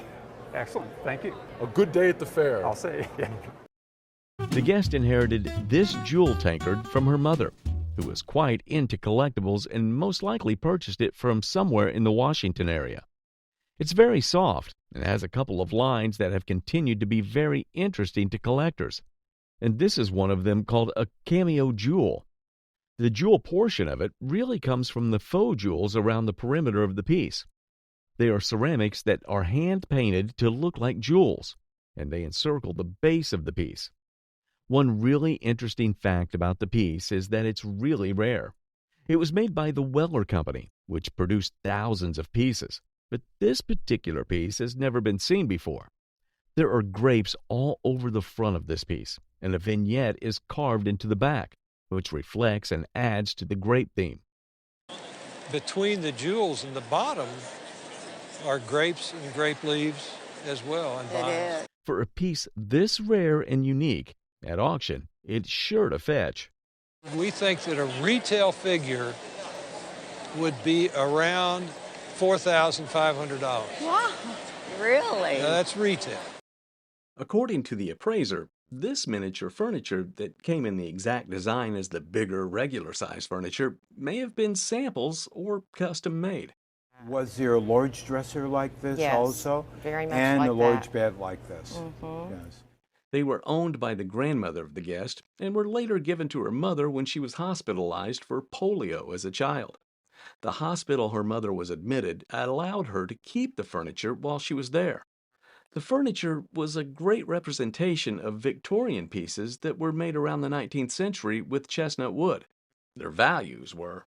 Excellent. Thank you. A good day at the fair. I'll say. The guest inherited this jewel tankard from her mother, who was quite into collectibles and most likely purchased it from somewhere in the Washington area. It's very soft and has a couple of lines that have continued to be very interesting to collectors, and this is one of them called a cameo jewel. The jewel portion of it really comes from the faux jewels around the perimeter of the piece. They are ceramics that are hand-painted to look like jewels, and they encircle the base of the piece. One really interesting fact about the piece is that it's really rare. It was made by the Weller Company, which produced thousands of pieces, but this particular piece has never been seen before. There are grapes all over the front of this piece, and a vignette is carved into the back, which reflects and adds to the grape theme. Between the jewels and the bottom are grapes and grape leaves as well, and vines. For a piece this rare and unique, at auction, it's sure to fetch. We think that a retail figure would be around $4,500. Wow, really? Now that's retail. According to the appraiser, this miniature furniture that came in the exact design as the bigger, regular-size furniture may have been samples or custom-made. Was there a large dresser like this also? Very much and like a large that. bed like this? Yes. They were owned by the grandmother of the guest and were later given to her mother when she was hospitalized for polio as a child. The hospital her mother was admitted allowed her to keep the furniture while she was there. The furniture was a great representation of Victorian pieces that were made around the 19th century with chestnut wood. Their values were...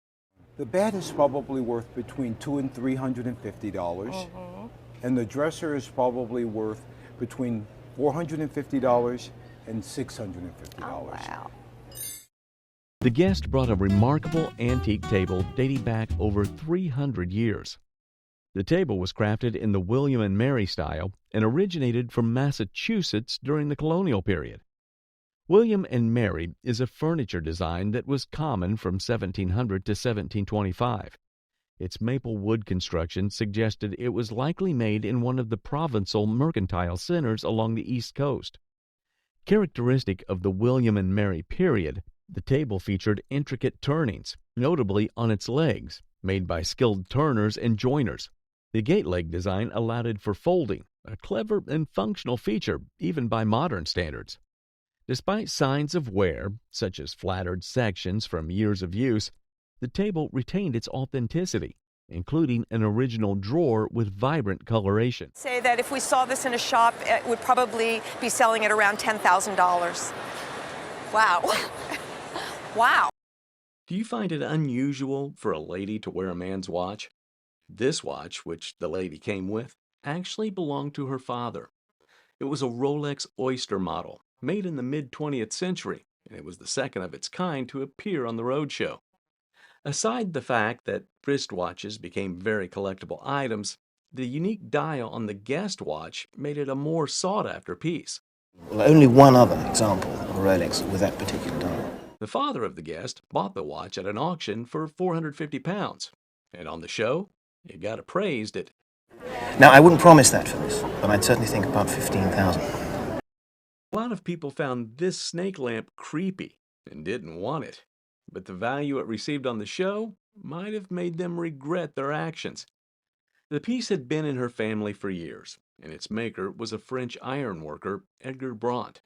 The bed is probably worth between $200 and $350, and the dresser is probably worth between $450 and $650. Oh, wow. The guest brought a remarkable antique table dating back over 300 years. The table was crafted in the William and Mary style and originated from Massachusetts during the colonial period. William and Mary is a furniture design that was common from 1700 to 1725. Its maple wood construction suggested it was likely made in one of the provincial mercantile centers along the East Coast. Characteristic of the William and Mary period, the table featured intricate turnings, notably on its legs, made by skilled turners and joiners. The gate leg design allowed for folding, a clever and functional feature even by modern standards. Despite signs of wear, such as flattered sections from years of use, the table retained its authenticity, including an original drawer with vibrant coloration. Say that if we saw this in a shop, it would probably be selling at around $10,000. Wow. Wow. Do you find it unusual for a lady to wear a man's watch? This watch, which the lady came with, actually belonged to her father. It was a Rolex Oyster model, made in the mid-20th century, and it was the second of its kind to appear on the Roadshow. Aside the fact that wristwatches became very collectible items, the unique dial on the guest watch made it a more sought-after piece. Well, only one other example of a Rolex with that particular dial. The father of the guest bought the watch at an auction for £450, and on the show, it got appraised at... Now, I wouldn't promise that for this, but I'd certainly think about $15,000. A lot of people found this snake lamp creepy and didn't want it, but the value it received on the show might have made them regret their actions. The piece had been in her family for years, and its maker was a French ironworker, Edgar Brandt.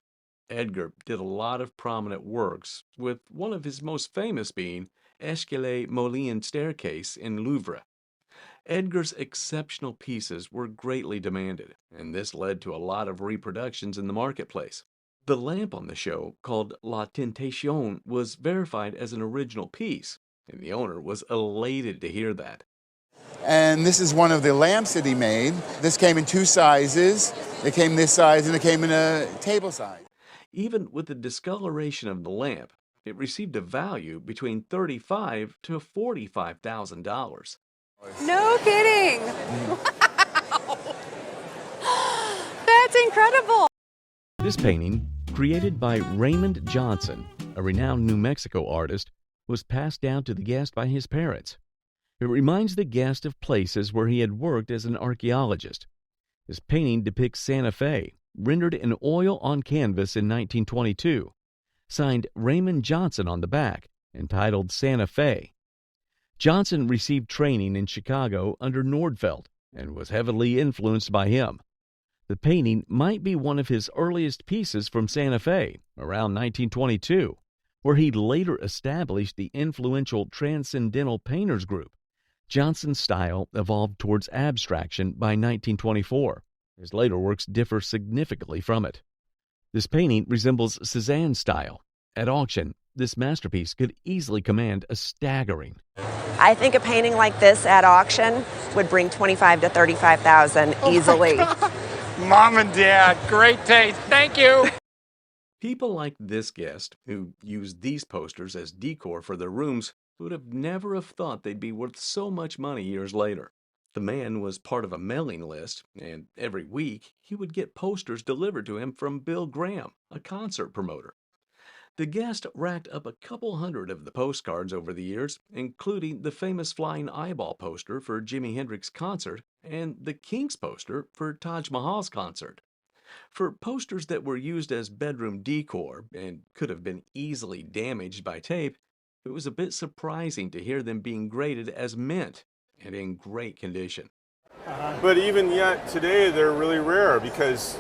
Edgar did a lot of prominent works, with one of his most famous being Escalier Moulin Staircase in Louvre. Edgar's exceptional pieces were greatly demanded, and this led to a lot of reproductions in the marketplace. The lamp on the show, called La Tentation, was verified as an original piece, and the owner was elated to hear that. And this is one of the lamps that he made. This came in two sizes. It came this size, and it came in a table size. Even with the discoloration of the lamp, it received a value between $35,000 to $45,000. No kidding. Wow. That's incredible. This painting, created by Raymond Johnson, a renowned New Mexico artist, was passed down to the guest by his parents. It reminds the guest of places where he had worked as an archaeologist. This painting depicts Santa Fe, rendered in oil on canvas in 1922, signed Raymond Johnson on the back, entitled Santa Fe. Johnson received training in Chicago under Nordfeld and was heavily influenced by him. The painting might be one of his earliest pieces from Santa Fe, around 1922, where he later established the influential Transcendental Painters Group. Johnson's style evolved towards abstraction by 1924. His later works differ significantly from it. This painting resembles Cézanne's style. At auction, this masterpiece could easily command a staggering I think a painting like this at auction would bring $25,000 to $35,000 easily. Mom and Dad, great taste. Thank you. People like this guest, who used these posters as decor for their rooms, would have never have thought they'd be worth so much money years later. The man was part of a mailing list, and every week he would get posters delivered to him from Bill Graham, a concert promoter. The guest racked up a couple hundred of the postcards over the years, including the famous flying eyeball poster for Jimi Hendrix's concert and the Kinks poster for Taj Mahal's concert. For posters that were used as bedroom decor and could have been easily damaged by tape, it was a bit surprising to hear them being graded as mint and in great condition. But even yet today they're really rare because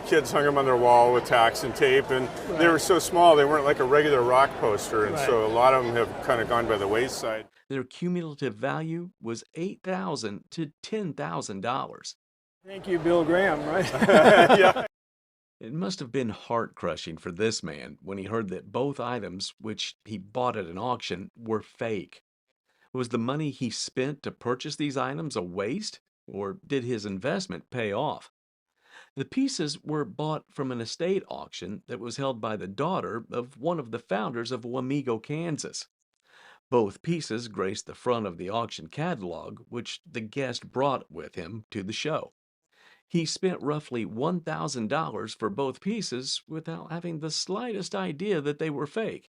kids hung them on their wall with tacks and tape, and they were so small they weren't like a regular rock poster, and so a lot of them have kind of gone by the wayside. Their cumulative value was $8,000 to $10,000. Thank you, Bill Graham, right? Yeah. It must have been heart-crushing for this man when he heard that both items, which he bought at an auction, were fake. Was the money he spent to purchase these items a waste, or did his investment pay off? The pieces were bought from an estate auction that was held by the daughter of one of the founders of Wamego, Kansas. Both pieces graced the front of the auction catalog, which the guest brought with him to the show. He spent roughly $1,000 for both pieces without having the slightest idea that they were fake.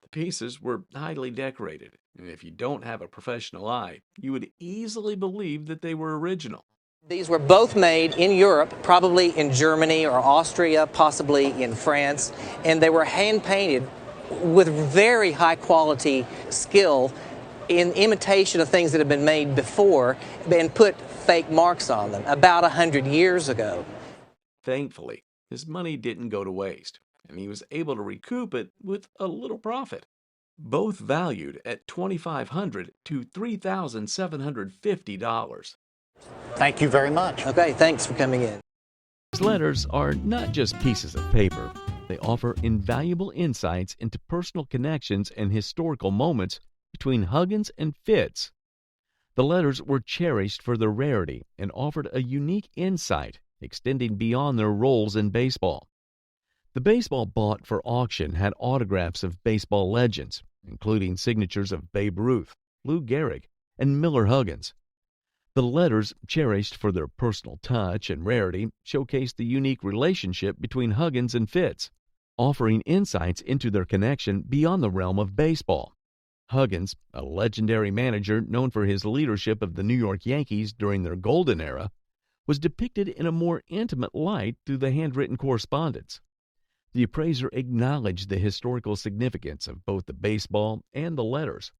The pieces were highly decorated, and if you don't have a professional eye, you would easily believe that they were original. These were both made in Europe, probably in Germany or Austria, possibly in France, and they were hand-painted with very high-quality skill in imitation of things that had been made before and put fake marks on them about 100 years ago. Thankfully, his money didn't go to waste, and he was able to recoup it with a little profit. Both valued at $2,500 to $3,750. Thank you very much. Okay, thanks for coming in. These letters are not just pieces of paper. They offer invaluable insights into personal connections and historical moments between Huggins and Fitz. The letters were cherished for their rarity and offered a unique insight extending beyond their roles in baseball. The baseball bought for auction had autographs of baseball legends, including signatures of Babe Ruth, Lou Gehrig, and Miller Huggins. The letters, cherished for their personal touch and rarity, showcased the unique relationship between Huggins and Fitz, offering insights into their connection beyond the realm of baseball. Huggins, a legendary manager known for his leadership of the New York Yankees during their golden era, was depicted in a more intimate light through the handwritten correspondence. The appraiser acknowledged the historical significance of both the baseball and the letters.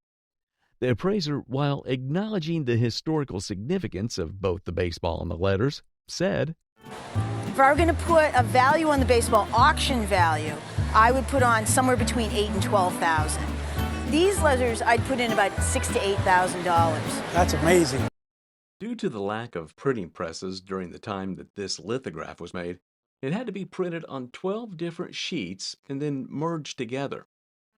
The appraiser, while acknowledging the historical significance of both the baseball and the letters, said, "If I were going to put a value on the baseball, auction value, I would put on somewhere between $8,000 and $12,000. These letters, I'd put in about $6,000 to $8,000. That's amazing." Due to the lack of printing presses during the time that this lithograph was made, it had to be printed on 12 different sheets and then merged together.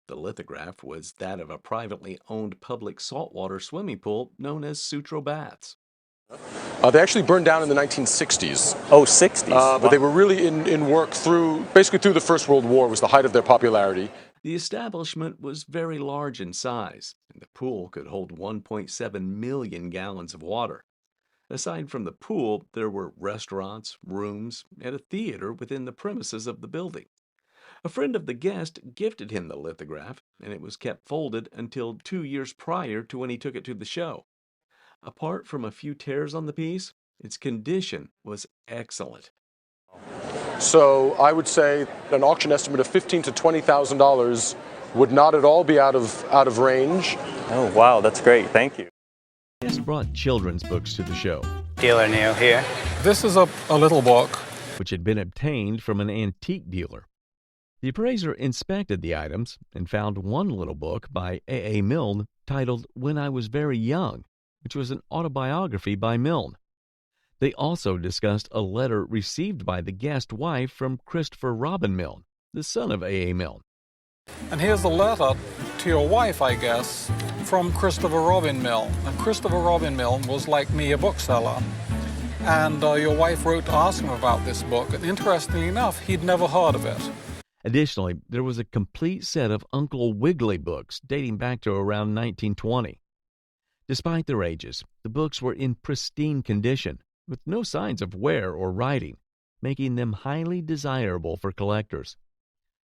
The lithograph was that of a privately owned public saltwater swimming pool known as Sutro Baths. They actually burned down in the 1960s. Oh, 60s. But they were really in work basically through the First World War was the height of their popularity. The establishment was very large in size, and the pool could hold 1.7 million gallons of water. Aside from the pool, there were restaurants, rooms, and a theater within the premises of the building. A friend of the guest gifted him the lithograph, and it was kept folded until 2 years prior to when he took it to the show. Apart from a few tears on the piece, its condition was excellent. So I would say an auction estimate of $15,000 to $20,000 would not at all be out of range. Oh, wow, that's great. Thank you. Guest brought children's books to the show. Dealer Neil here. This is a little book which had been obtained from an antique dealer. The appraiser inspected the items and found one little book by A.A. Milne titled When I Was Very Young, which was an autobiography by Milne. They also discussed a letter received by the guest wife from Christopher Robin Milne, the son of A.A. Milne. And here's a letter to your wife, I guess, from Christopher Robin Milne. And Christopher Robin Milne was, like me, a bookseller. And your wife wrote to ask him about this book. And interestingly enough, he'd never heard of it. Additionally, there was a complete set of Uncle Wiggily books dating back to around 1920. Despite their ages, the books were in pristine condition, with no signs of wear or writing, making them highly desirable for collectors.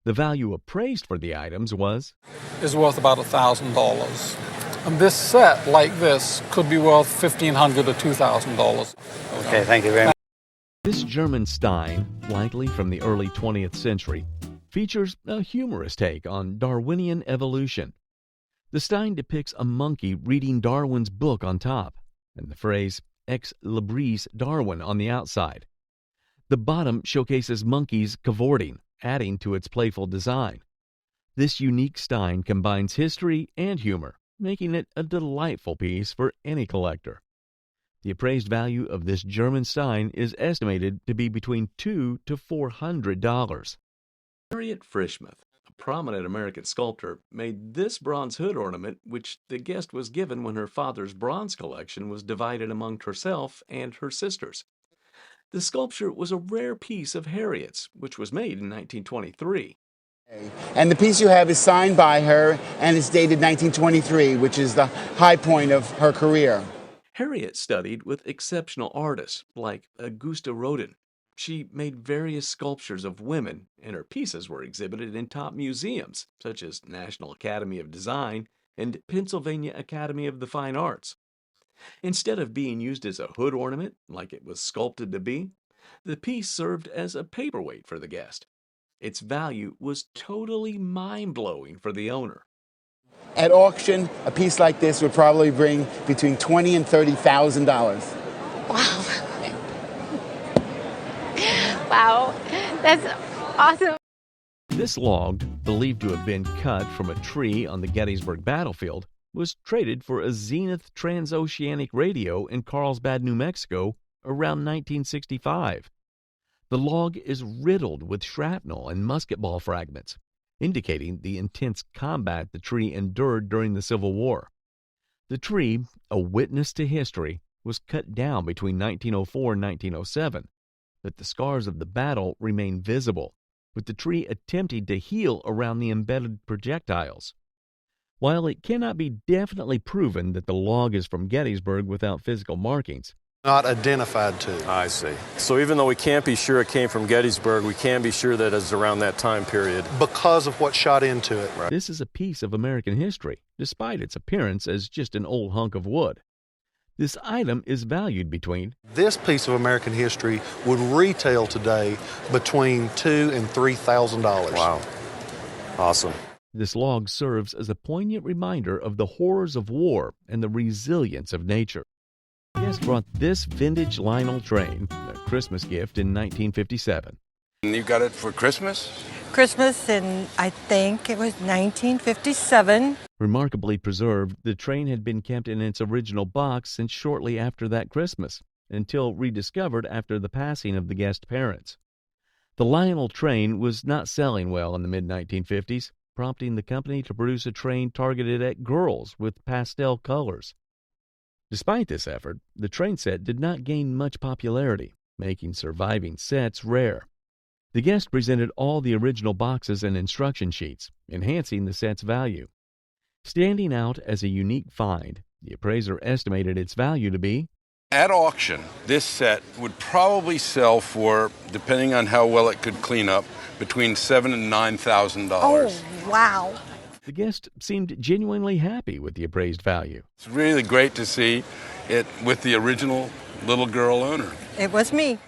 The value appraised for the items is worth about $1,000. And this set, like this, could be worth $1,500 to $2,000. Okay, thank you very much. This German Stein, likely from the early 20th century, features a humorous take on Darwinian evolution. The Stein depicts a monkey reading Darwin's book on top, and the phrase Ex Libris Darwin on the outside. The bottom showcases monkeys cavorting, adding to its playful design. This unique Stein combines history and humor, making it a delightful piece for any collector. The appraised value of this German Stein is estimated to be between $200 to $400. Harriet Frischmuth, a prominent American sculptor, made this bronze hood ornament, which the guest was given when her father's bronze collection was divided among herself and her sisters. The sculpture was a rare piece of Harriet's, which was made in 1923. And the piece you have is signed by her, and it's dated 1923, which is the high point of her career. Harriet studied with exceptional artists like Augusta Rodin. She made various sculptures of women, and her pieces were exhibited in top museums, such as National Academy of Design and Pennsylvania Academy of the Fine Arts. Instead of being used as a hood ornament, like it was sculpted to be, the piece served as a paperweight for the guest. Its value was totally mind-blowing for the owner. At auction, a piece like this would probably bring between $20,000 and $30,000. Wow. Wow, that's awesome. This log, believed to have been cut from a tree on the Gettysburg battlefield, was traded for a Zenith transoceanic radio in Carlsbad, New Mexico, around 1965. The log is riddled with shrapnel and musket ball fragments, indicating the intense combat the tree endured during the Civil War. The tree, a witness to history, was cut down between 1904 and 1907, but the scars of the battle remain visible, with the tree attempting to heal around the embedded projectiles. While it cannot be definitely proven that the log is from Gettysburg without physical markings, not identified to. I see. So even though we can't be sure it came from Gettysburg, we can be sure that it's around that time period. Because of what shot into it. Right. This is a piece of American history, despite its appearance as just an old hunk of wood. This item is valued between... This piece of American history would retail today between $2,000 and $3,000. Wow. Awesome. This log serves as a poignant reminder of the horrors of war and the resilience of nature. Guest brought this vintage Lionel train, a Christmas gift in 1957. And you got it for Christmas? Christmas in, I think it was 1957. Remarkably preserved, the train had been kept in its original box since shortly after that Christmas, until rediscovered after the passing of the guest parents. The Lionel train was not selling well in the mid-1950s, prompting the company to produce a train targeted at girls with pastel colors. Despite this effort, the train set did not gain much popularity, making surviving sets rare. The guest presented all the original boxes and instruction sheets, enhancing the set's value. Standing out as a unique find, the appraiser estimated its value to be... At auction, this set would probably sell for, depending on how well it could clean up, between $7,000 and $9,000. Oh, wow. The guest seemed genuinely happy with the appraised value. It's really great to see it with the original little girl owner. It was me.